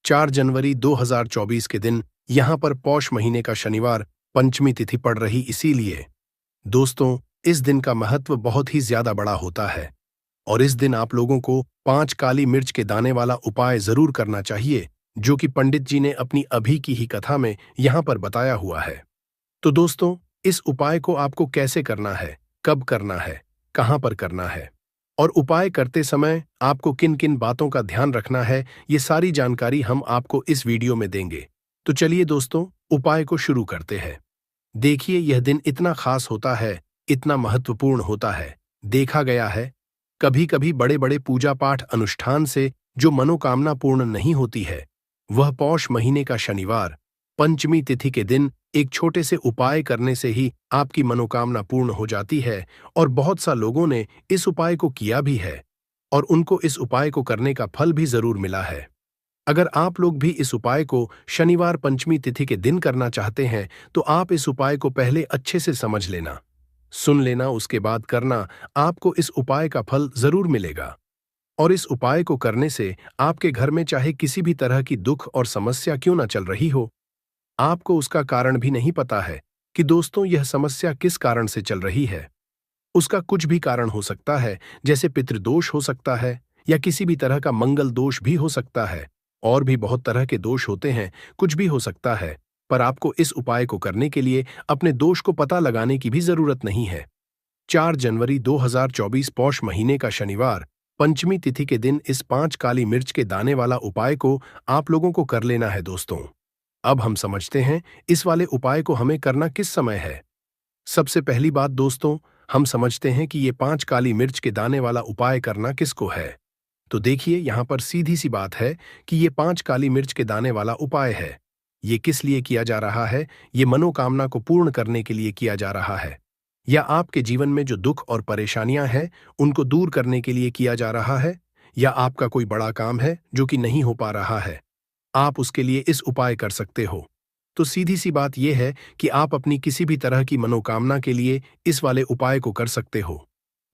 4 जनवरी 2024 के दिन यहाँ पर पौष महीने का शनिवार पंचमी तिथि पड़ रही, इसीलिए दोस्तों इस दिन का महत्व बहुत ही ज्यादा बड़ा होता है और इस दिन आप लोगों को 5 काली मिर्च के दाने वाला उपाय जरूर करना चाहिए, जो कि पंडित जी ने अपनी अभी की ही कथा में यहाँ पर बताया हुआ है। तो दोस्तों इस उपाय को आपको कैसे करना है, कब करना है, कहाँ पर करना है और उपाय करते समय आपको किन किन बातों का ध्यान रखना है, ये सारी जानकारी हम आपको इस वीडियो में देंगे। तो चलिए दोस्तों उपाय को शुरू करते हैं। देखिए यह दिन इतना खास होता है, इतना महत्वपूर्ण होता है। देखा गया है कभी कभी बड़े बड़े पूजा पाठ अनुष्ठान से जो मनोकामना पूर्ण नहीं होती है, वह पौष महीने का शनिवार पंचमी तिथि के दिन एक छोटे से उपाय करने से ही आपकी मनोकामना पूर्ण हो जाती है। और बहुत सा लोगों ने इस उपाय को किया भी है और उनको इस उपाय को करने का फल भी जरूर मिला है। अगर आप लोग भी इस उपाय को शनिवार पंचमी तिथि के दिन करना चाहते हैं तो आप इस उपाय को पहले अच्छे से समझ लेना, सुन लेना, उसके बाद करना। आपको इस उपाय का फल जरूर मिलेगा और इस उपाय को करने से आपके घर में चाहे किसी भी तरह की दुख और समस्या क्यों ना चल रही हो, आपको उसका कारण भी नहीं पता है कि दोस्तों यह समस्या किस कारण से चल रही है। उसका कुछ भी कारण हो सकता है, जैसे पितृदोष हो सकता है या किसी भी तरह का मंगल दोष भी हो सकता है, और भी बहुत तरह के दोष होते हैं, कुछ भी हो सकता है। पर आपको इस उपाय को करने के लिए अपने दोष को पता लगाने की भी जरूरत नहीं है। 4 जनवरी 2024 पौष महीने का शनिवार पंचमी तिथि के दिन इस 5 काली मिर्च के दाने वाला उपाय को आप लोगों को कर लेना है दोस्तों। अब हम समझते हैं इस वाले उपाय को हमें करना किस समय है। सबसे पहली बात दोस्तों, हम समझते हैं कि ये 5 काली मिर्च के दाने वाला उपाय करना किसको है। तो देखिए यहाँ पर सीधी सी बात है कि ये 5 काली मिर्च के दाने वाला उपाय है। ये किस लिए किया जा रहा है? ये मनोकामना को पूर्ण करने के लिए किया जा रहा है, या आपके जीवन में जो दुख और परेशानियां हैं उनको दूर करने के लिए किया जा रहा है, या आपका कोई बड़ा काम है जो कि नहीं हो पा रहा है, आप उसके लिए इस उपाय कर सकते हो। तो सीधी सी बात यह है कि आप अपनी किसी भी तरह की मनोकामना के लिए इस वाले उपाय को कर सकते हो।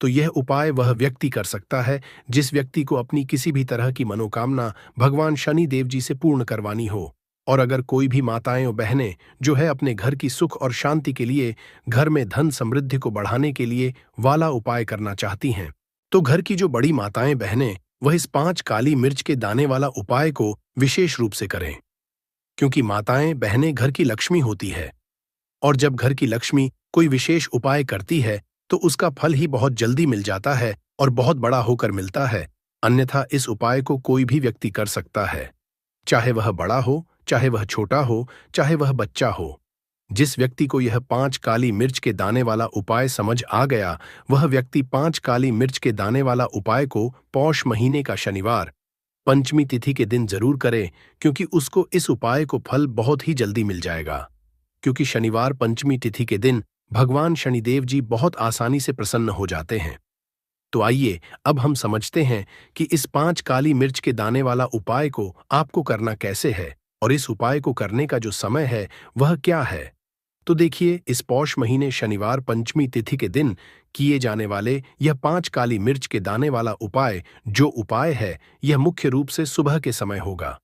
तो यह उपाय वह व्यक्ति कर सकता है जिस व्यक्ति को अपनी किसी भी तरह की मनोकामना भगवान शनि देव जी से पूर्ण करवानी हो। और अगर कोई भी माताएं और बहनें जो है अपने घर की सुख और शांति के लिए, घर में धन समृद्धि को बढ़ाने के लिए वाला उपाय करना चाहती हैं, तो घर की जो बड़ी माताएं बहनें वह इस 5 काली मिर्च के दाने वाला उपाय को विशेष रूप से करें, क्योंकि माताएं बहनें घर की लक्ष्मी होती है और जब घर की लक्ष्मी कोई विशेष उपाय करती है तो उसका फल ही बहुत जल्दी मिल जाता है और बहुत बड़ा होकर मिलता है। अन्यथा इस उपाय को कोई भी व्यक्ति कर सकता है, चाहे वह बड़ा हो, चाहे वह छोटा हो, चाहे वह बच्चा हो। जिस व्यक्ति को यह 5 काली मिर्च के दाने वाला उपाय समझ आ गया, वह व्यक्ति 5 काली मिर्च के दाने वाला उपाय को पौष महीने का शनिवार पंचमी तिथि के दिन जरूर करे, क्योंकि उसको इस उपाय को फल बहुत ही जल्दी मिल जाएगा। क्योंकि शनिवार पंचमी तिथि के दिन भगवान शनिदेव जी बहुत आसानी से प्रसन्न हो जाते हैं। तो आइए अब हम समझते हैं कि इस 5 काली मिर्च के दाने वाला उपाय को आपको करना कैसे है और इस उपाय को करने का जो समय है वह क्या है। तो देखिए, इस पौष महीने शनिवार पंचमी तिथि के दिन किए जाने वाले यह 5 काली मिर्च के दाने वाला उपाय, जो उपाय है यह मुख्य रूप से सुबह के समय होगा।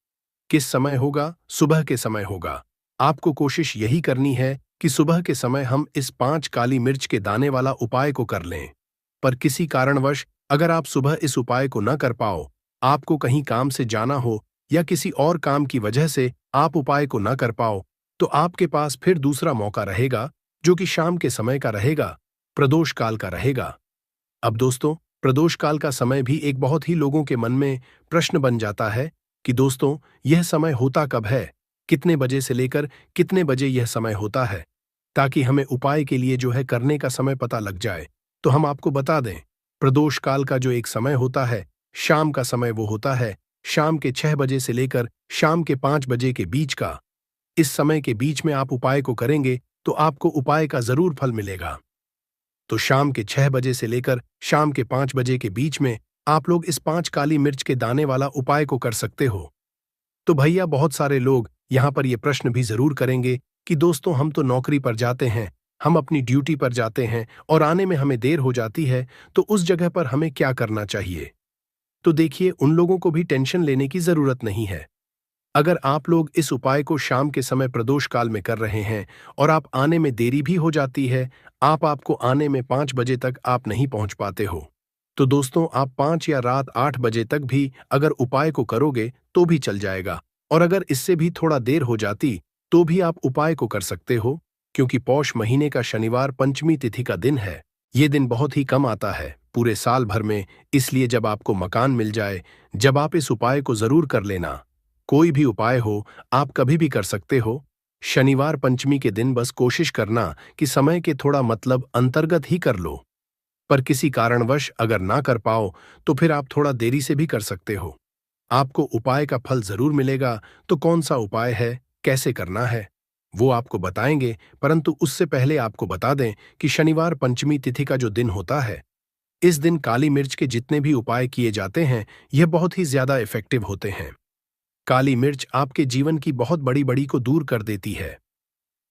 किस समय होगा? सुबह के समय होगा। आपको कोशिश यही करनी है कि सुबह के समय हम इस 5 काली मिर्च के दाने वाला उपाय को कर लें। पर किसी कारणवश अगर आप सुबह इस उपाय को न कर पाओ, आपको कहीं काम से जाना हो या किसी और काम की वजह से आप उपाय को न कर पाओ, तो आपके पास फिर दूसरा मौका रहेगा, जो कि शाम के समय का रहेगा, प्रदोष काल का रहेगा। अब दोस्तों, प्रदोष काल का समय भी एक बहुत ही लोगों के मन में प्रश्न बन जाता है कि दोस्तों यह समय होता कब है, कितने बजे से लेकर कितने बजे यह समय होता है, ताकि हमें उपाय के लिए जो है करने का समय पता लग जाए। तो हम आपको बता दें, प्रदोष काल का जो एक समय होता है, शाम का समय, वो होता है शाम के 6 बजे से लेकर शाम के 5 बजे के बीच का। इस समय के बीच में आप उपाय को करेंगे तो आपको उपाय का जरूर फल मिलेगा। तो शाम के 6 बजे से लेकर शाम के 5 बजे के बीच में आप लोग इस 5 काली मिर्च के दाने वाला उपाय को कर सकते हो। तो भैया, बहुत सारे लोग यहाँ पर ये प्रश्न भी जरूर करेंगे कि दोस्तों हम तो नौकरी पर जाते हैं, हम अपनी ड्यूटी पर जाते हैं और आने में हमें देर हो जाती है, तो उस जगह पर हमें क्या करना चाहिए। तो देखिए, उन लोगों को भी टेंशन लेने की जरूरत नहीं है। अगर आप लोग इस उपाय को शाम के समय प्रदोष काल में कर रहे हैं और आप आने में देरी भी हो जाती है, आपको आने में 5 बजे तक आप नहीं पहुंच पाते हो, तो दोस्तों आप 5 या रात 8 बजे तक भी अगर उपाय को करोगे तो भी चल जाएगा। और अगर इससे भी थोड़ा देर हो जाती तो भी आप उपाय को कर सकते हो, क्योंकि पौष महीने का शनिवार पंचमी तिथि का दिन है। ये दिन बहुत ही कम आता है पूरे साल भर में, इसलिए जब आपको मकान मिल जाए, जब आप इस उपाय को जरूर कर लेना। कोई भी उपाय हो, आप कभी भी कर सकते हो। शनिवार पंचमी के दिन बस कोशिश करना कि समय के थोड़ा अंतर्गत ही कर लो। पर किसी कारणवश अगर ना कर पाओ तो फिर आप थोड़ा देरी से भी कर सकते हो। आपको उपाय का फल जरूर मिलेगा। तो कौन सा उपाय है, कैसे करना है, वो आपको बताएंगे, परंतु उससे पहले आपको बता दें कि शनिवार पंचमी तिथि का जो दिन होता है, इस दिन काली मिर्च के जितने भी उपाय किए जाते हैं, यह बहुत ही ज्यादा इफेक्टिव होते हैं। काली मिर्च आपके जीवन की बहुत बड़ी बड़ी को दूर कर देती है।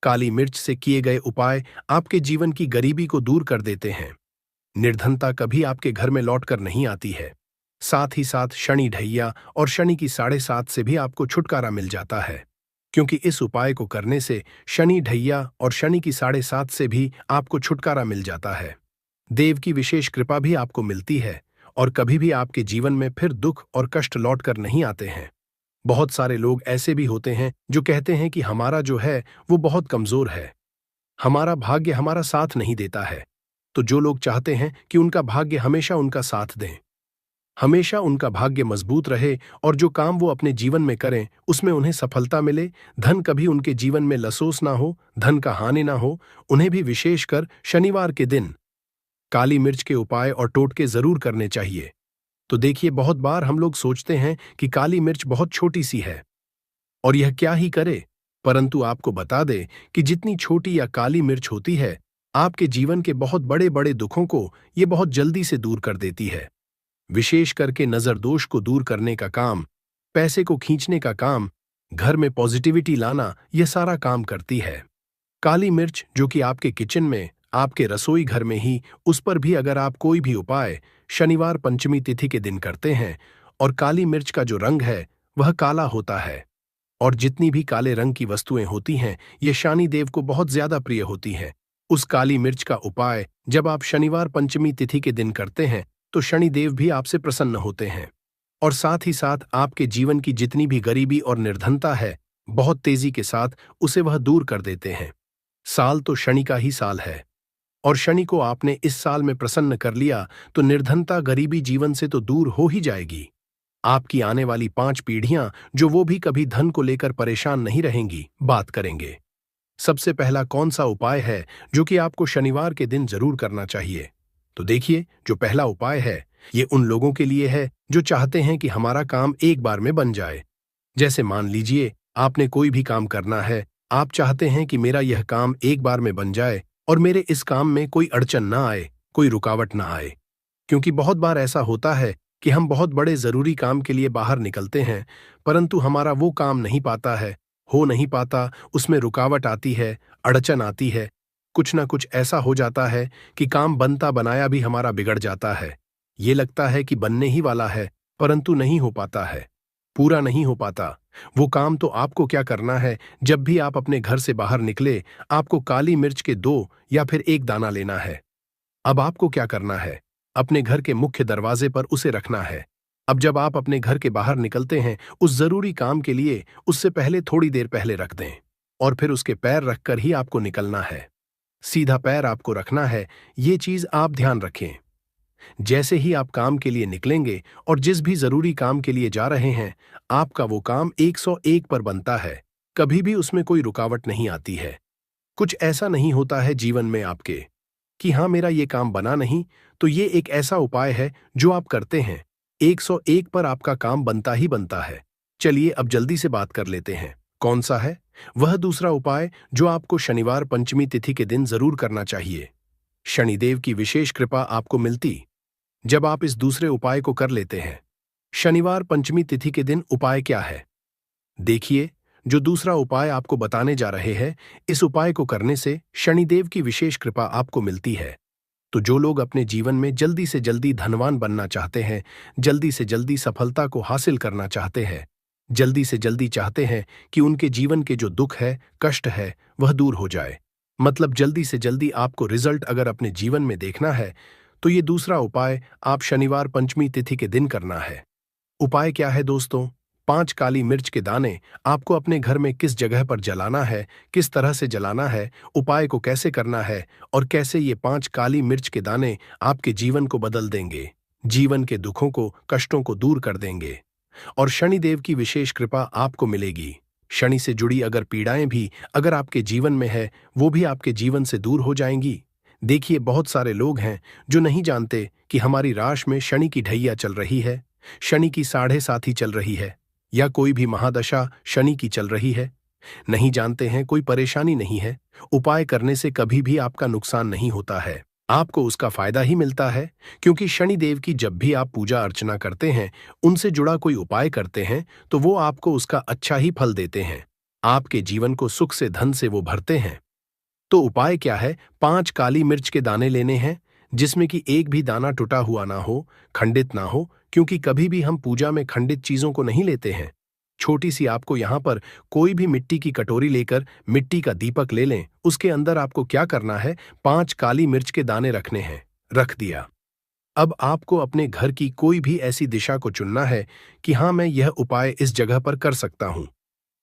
काली मिर्च से किए गए उपाय आपके जीवन की गरीबी को दूर कर देते हैं। निर्धनता कभी आपके घर में लौटकर नहीं आती है। साथ ही साथ शनि ढैया और शनि की 7:30 से भी आपको छुटकारा मिल जाता है, क्योंकि इस उपाय को करने से शनि ढैया और शनि की 7:30 से भी आपको छुटकारा मिल जाता है। देव की विशेष कृपा भी आपको मिलती है और कभी भी आपके जीवन में फिर दुख और कष्ट लौटकर नहीं आते हैं। बहुत सारे लोग ऐसे भी होते हैं जो कहते हैं कि हमारा जो है वो बहुत कमजोर है, हमारा भाग्य हमारा साथ नहीं देता है। तो जो लोग चाहते हैं कि उनका भाग्य हमेशा उनका साथ दें, हमेशा उनका भाग्य मजबूत रहे और जो काम वो अपने जीवन में करें उसमें उन्हें सफलता मिले, धन कभी उनके जीवन में लसोस ना हो, धन का हानि ना हो, उन्हें भी विशेषकर शनिवार के दिन काली मिर्च के उपाय और टोटके जरूर करने चाहिए। तो देखिए, बहुत बार हम लोग सोचते हैं कि काली मिर्च बहुत छोटी सी है और यह क्या ही करे, परंतु आपको बता दे कि जितनी छोटी या काली मिर्च होती है, आपके जीवन के बहुत बड़े बड़े दुखों को ये बहुत जल्दी से दूर कर देती है। विशेष करके नजर दोष को दूर करने का काम, पैसे को खींचने का काम, घर में पॉजिटिविटी लाना, यह सारा काम करती है। काली मिर्च जो कि आपके किचन में, आपके रसोई घर में ही, उस पर भी अगर आप कोई भी उपाय शनिवार पंचमी तिथि के दिन करते हैं, और काली मिर्च का जो रंग है वह काला होता है, और जितनी भी काले रंग की वस्तुएं होती हैं ये शनि देव को बहुत ज्यादा प्रिय होती हैं। उस काली मिर्च का उपाय जब आप शनिवार पंचमी तिथि के दिन करते हैं तो शनि देव भी आपसे प्रसन्न होते हैं, और साथ ही साथ आपके जीवन की जितनी भी गरीबी और निर्धनता है, बहुत तेजी के साथ उसे वह दूर कर देते हैं। साल तो शनि का ही साल है, और शनि को आपने इस साल में प्रसन्न कर लिया तो निर्धनता गरीबी जीवन से तो दूर हो ही जाएगी। आपकी आने वाली 5 पीढ़ियां जो वो भी कभी धन को लेकर परेशान नहीं रहेंगी। बात करेंगे सबसे पहला कौन सा उपाय है जो कि आपको शनिवार के दिन जरूर करना चाहिए। तो देखिए, जो पहला उपाय है ये उन लोगों के लिए है जो चाहते हैं कि हमारा काम एक बार में बन जाए। जैसे मान लीजिए आपने कोई भी काम करना है, आप चाहते हैं कि मेरा यह काम एक बार में बन जाए और मेरे इस काम में कोई अड़चन ना आए, कोई रुकावट ना आए। क्योंकि बहुत बार ऐसा होता है कि हम बहुत बड़े जरूरी काम के लिए बाहर निकलते हैं, परंतु हमारा वो काम नहीं पाता है, हो नहीं पाता, उसमें रुकावट आती है, अड़चन आती है, कुछ ना कुछ ऐसा हो जाता है कि काम बनता बनाया भी हमारा बिगड़ जाता है। ये लगता है कि बनने ही वाला है, परंतु नहीं हो पाता है, पूरा नहीं हो पाता। वो काम तो आपको क्या करना है, जब भी आप अपने घर से बाहर निकले, आपको काली मिर्च के 2 या फिर 1 दाना लेना है। अब आपको क्या करना है, अपने घर के मुख्य दरवाजे पर उसे रखना है। अब जब आप अपने घर के बाहर निकलते हैं उस जरूरी काम के लिए, उससे पहले थोड़ी देर पहले रख दें, और फिर उसके पैर रखकर ही आपको निकलना है। सीधा पैर आपको रखना है, ये चीज आप ध्यान रखें। जैसे ही आप काम के लिए निकलेंगे और जिस भी जरूरी काम के लिए जा रहे हैं, आपका वो काम 101 पर बनता है, कभी भी उसमें कोई रुकावट नहीं आती है। कुछ ऐसा नहीं होता है जीवन में आपके कि हाँ मेरा ये काम बना नहीं, तो ये एक ऐसा उपाय है जो आप करते हैं, 101 पर आपका काम बनता ही बनता है। चलिए अब जल्दी से बात कर लेते हैं, कौन सा है वह दूसरा उपाय जो आपको शनिवार पंचमी तिथि के दिन जरूर करना चाहिए। शनिदेव की विशेष कृपा आपको मिलती जब आप इस दूसरे उपाय को कर लेते हैं। शनिवार पंचमी तिथि के दिन उपाय क्या है? देखिए, जो दूसरा उपाय आपको बताने जा रहे हैं, इस उपाय को करने से शनिदेव की विशेष कृपा आपको मिलती है। तो जो लोग अपने जीवन में जल्दी से जल्दी धनवान बनना चाहते हैं, जल्दी से जल्दी सफलता को हासिल करना चाहते हैं, जल्दी से जल्दी चाहते हैं कि उनके जीवन के जो दुख है, कष्ट है, वह दूर हो जाए। मतलब जल्दी से जल्दी आपको रिजल्ट अगर अपने जीवन में देखना है, तो ये दूसरा उपाय आप शनिवार पंचमी तिथि के दिन करना है। उपाय क्या है दोस्तों? 5 काली मिर्च के दाने आपको अपने घर में किस जगह पर जलाना है, किस तरह से जलाना है, उपाय को कैसे करना है और कैसे ये 5 काली मिर्च के दाने आपके जीवन को बदल देंगे, जीवन के दुखों को, कष्टों को दूर कर देंगे और शनिदेव की विशेष कृपा आपको मिलेगी। शनि से जुड़ी अगर पीड़ाएं भी अगर आपके जीवन में है, वो भी आपके जीवन से दूर हो जाएंगी। देखिए, बहुत सारे लोग हैं जो नहीं जानते कि हमारी राशि में शनि की ढैया चल रही है, शनि की 7.5 चल रही है या कोई भी महादशा शनि की चल रही है। नहीं जानते हैं, कोई परेशानी नहीं है। उपाय करने से कभी भी आपका नुकसान नहीं होता है, आपको उसका फायदा ही मिलता है, क्योंकि शनिदेव की जब भी आप पूजा अर्चना करते हैं, उनसे जुड़ा कोई उपाय करते हैं, तो वो आपको उसका अच्छा ही फल देते हैं। आपके जीवन को सुख से, धन से वो भरते हैं। तो उपाय क्या है? 5 काली मिर्च के दाने लेने हैं, जिसमें कि एक भी दाना टूटा हुआ ना हो, खंडित ना हो, क्योंकि कभी भी हम पूजा में खंडित चीजों को नहीं लेते हैं। छोटी सी आपको यहां पर कोई भी मिट्टी की कटोरी लेकर मिट्टी का दीपक ले लें। उसके अंदर आपको क्या करना है? 5 काली मिर्च के दाने रखने हैं। रख दिया। अब आपको अपने घर की कोई भी ऐसी दिशा को चुनना है कि हाँ, मैं यह उपाय इस जगह पर कर सकता हूं।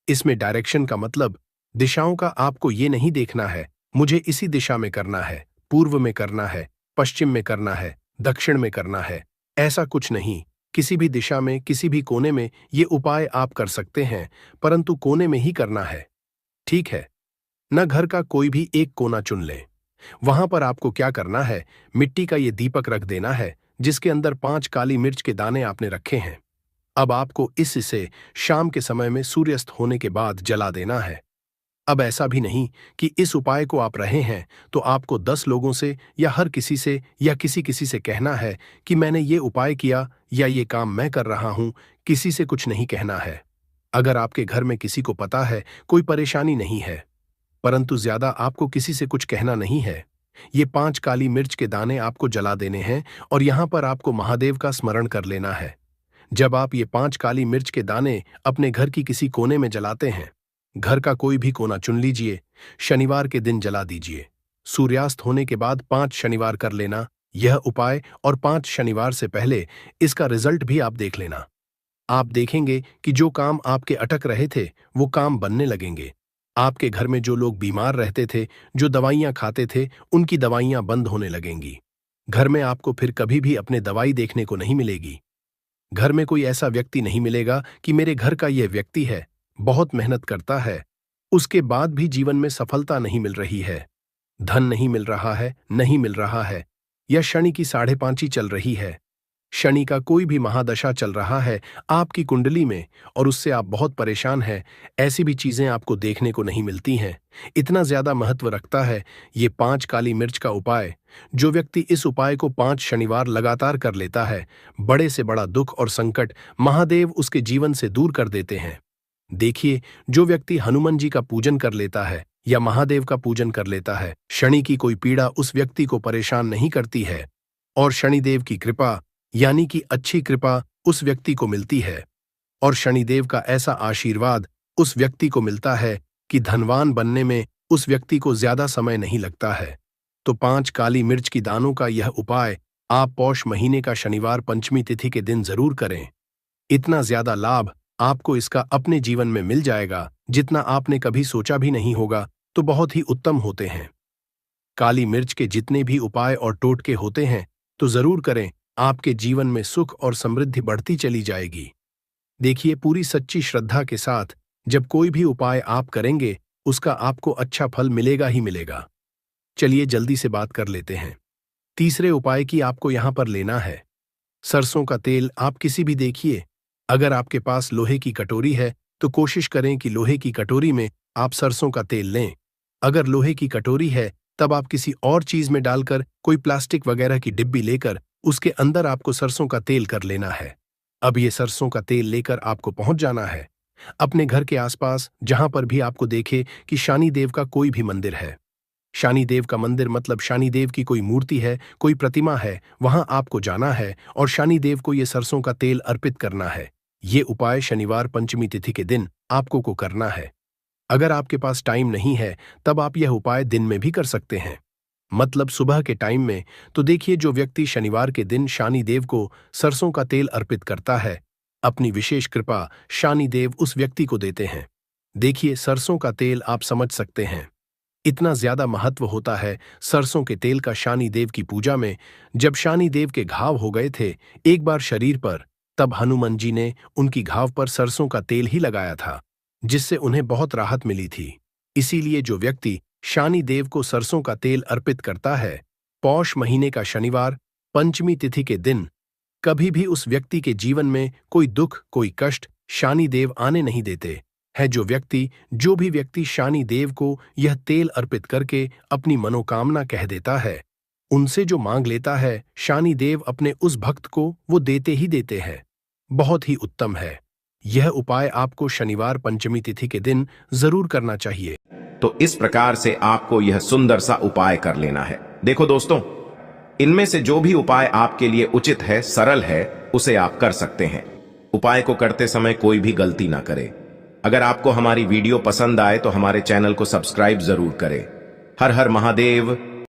इसमें डायरेक्शन का मतलब दिशाओं का आपको ये नहीं देखना है मुझे इसी दिशा में करना है, पूर्व में करना है, पश्चिम में करना है, दक्षिण में करना है। ऐसा कुछ नहीं। किसी भी दिशा में, किसी भी कोने में ये उपाय आप कर सकते हैं, परंतु कोने में ही करना है। ठीक है? न घर का कोई भी एक कोना चुन लें। वहां पर आपको क्या करना है? मिट्टी का ये दीपक रख देना है, जिसके अंदर 5 काली मिर्च के दाने आपने रखे हैं। अब आपको इसे शाम के समय में सूर्यास्त होने के बाद जला देना है। अब ऐसा भी नहीं कि इस उपाय को आप रहे हैं तो आपको 10 लोगों से या हर किसी से या किसी किसी से कहना है कि मैंने ये उपाय किया या ये काम मैं कर रहा हूं। किसी से कुछ नहीं कहना है। अगर आपके घर में किसी को पता है, कोई परेशानी नहीं है, परंतु ज्यादा आपको किसी से कुछ कहना नहीं है। ये 5 काली मिर्च के दाने आपको जला देने हैं और यहां पर आपको महादेव का स्मरण कर लेना है। जब आप ये 5 काली मिर्च के दाने अपने घर की किसी कोने में जलाते हैं, घर का कोई भी कोना चुन लीजिए, शनिवार के दिन जला दीजिए। सूर्यास्त होने के बाद 5 शनिवार कर लेना यह उपाय और 5 शनिवार से पहले इसका रिजल्ट भी आप देख लेना। आप देखेंगे कि जो काम आपके अटक रहे थे वो काम बनने लगेंगे। आपके घर में जो लोग बीमार रहते थे, जो दवाइयां खाते थे, उनकी दवाइयां बंद होने लगेंगी। घर में आपको फिर कभी भी अपने दवाई देखने को नहीं मिलेगी। घर में कोई ऐसा व्यक्ति नहीं मिलेगा कि मेरे घर का यह व्यक्ति है, बहुत मेहनत करता है, उसके बाद भी जीवन में सफलता नहीं मिल रही है, धन नहीं मिल रहा है, नहीं मिल रहा है, या शनि की 5.5 चल रही है, शनि का कोई भी महादशा चल रहा है आपकी कुंडली में और उससे आप बहुत परेशान हैं। ऐसी भी चीजें आपको देखने को नहीं मिलती हैं। इतना ज्यादा महत्व रखता है ये 5 काली मिर्च का उपाय। जो व्यक्ति इस उपाय को 5 शनिवार लगातार कर लेता है, बड़े से बड़ा दुख और संकट महादेव उसके जीवन से दूर कर देते हैं। देखिए, जो व्यक्ति हनुमान जी का पूजन कर लेता है या महादेव का पूजन कर लेता है, शनि की कोई पीड़ा उस व्यक्ति को परेशान नहीं करती है और शनिदेव की कृपा यानी कि अच्छी कृपा उस व्यक्ति को मिलती है और शनिदेव का ऐसा आशीर्वाद उस व्यक्ति को मिलता है कि धनवान बनने में उस व्यक्ति को ज्यादा समय नहीं लगता है। तो 5 काली मिर्च की दानों का यह उपाय आप पौष महीने का शनिवार पंचमी तिथि के दिन जरूर करें। इतना ज्यादा लाभ आपको इसका अपने जीवन में मिल जाएगा जितना आपने कभी सोचा भी नहीं होगा। तो बहुत ही उत्तम होते हैं। काली मिर्च के जितने भी उपाय और टोटके होते हैं तो जरूर करें, आपके जीवन में सुख और समृद्धि बढ़ती चली जाएगी। देखिए, पूरी सच्ची श्रद्धा के साथ जब कोई भी उपाय आप करेंगे उसका आपको अच्छा फल मिलेगा ही मिलेगा। चलिए जल्दी से बात कर लेते हैं। तीसरे उपाय की आपको यहां पर लेना है सरसों का तेल। आप किसी भी देखिए, अगर आपके पास लोहे की कटोरी है तो कोशिश करें कि लोहे की कटोरी में आप सरसों का तेल लें। अगर लोहे की कटोरी है तब आप किसी और चीज में डालकर, कोई प्लास्टिक वगैरह की डिब्बी लेकर उसके अंदर आपको सरसों का तेल कर लेना है। अब ये सरसों का तेल लेकर आपको पहुंच जाना है अपने घर के आसपास, जहां पर भी आपको देखे कि शनिदेव का कोई भी मंदिर है। शनिदेव का मंदिर मतलब शनिदेव की कोई मूर्ति है, कोई प्रतिमा है, वहां आपको जाना है और शनिदेव को ये सरसों का तेल अर्पित करना है। ये उपाय शनिवार पंचमी तिथि के दिन आपको को करना है। अगर आपके पास टाइम नहीं है तब आप यह उपाय दिन में भी कर सकते हैं, मतलब सुबह के टाइम में। तो देखिए, जो व्यक्ति शनिवार के दिन शनि देव को सरसों का तेल अर्पित करता है, अपनी विशेष कृपा शनि देव उस व्यक्ति को देते हैं। देखिए, सरसों का तेल आप समझ सकते हैं, इतना ज्यादा महत्व होता है सरसों के तेल का शनि देव की पूजा में। जब शनि देव के घाव हो गए थे एक बार शरीर पर, तब हनुमान जी ने उनकी घाव पर सरसों का तेल ही लगाया था, जिससे उन्हें बहुत राहत मिली थी। इसीलिए जो व्यक्ति शनि देव को सरसों का तेल अर्पित करता है, पौष महीने का शनिवार पंचमी तिथि के दिन, कभी भी उस व्यक्ति के जीवन में कोई दुख, कोई कष्ट शनि देव आने नहीं देते है। जो भी व्यक्ति शनि देव को यह तेल अर्पित करके अपनी मनोकामना कह देता है, उनसे जो मांग लेता है, शनि देव अपने उस भक्त को वो देते ही देते हैं। बहुत ही उत्तम है। यह उपाय आपको शनिवार पंचमी तिथि के दिन जरूर करना चाहिए। तो इस प्रकार से आपको यह सुंदर सा उपाय कर लेना है। देखो दोस्तों, इनमें से जो भी उपाय आपके लिए उचित है, सरल है, उसे आप कर सकते हैं। उपाय को करते समय कोई भी गलती ना करें। अगर आपको हमारी वीडियो पसंद आए तो हमारे चैनल को सब्सक्राइब जरूर करें। हर हर महादेव।